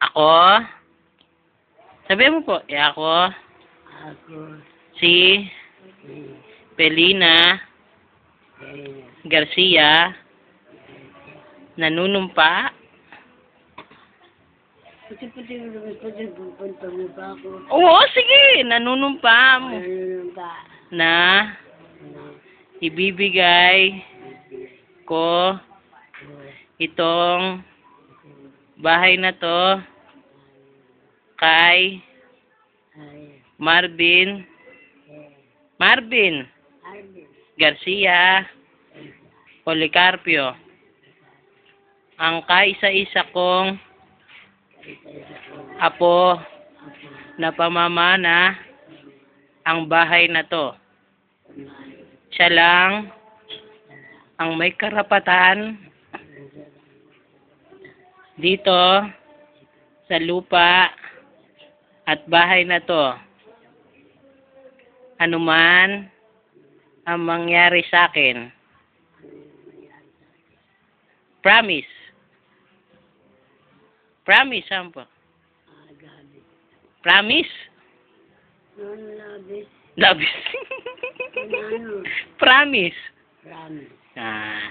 Ako, sabihin mo po, ako, Ako. si Si. Pelina Garcia, nanunumpa. Puti-puti pupunta mo pa ako. Oo, sige, nanunumpa Ano ka? na ibibigay ko itong bahay na to kay Ay. Marvin Arvin. Garcia Policarpio, ang kaisa-isa kong apo na pamamana ang bahay na to. Siya lang ang may karapatan dito sa lupa at bahay na to. Anuman ang mangyari sa akin. Promise. Promise, Sampo. Agabit. Promise? Ano labis? Labis. Ano? Promise. Promise. Ah.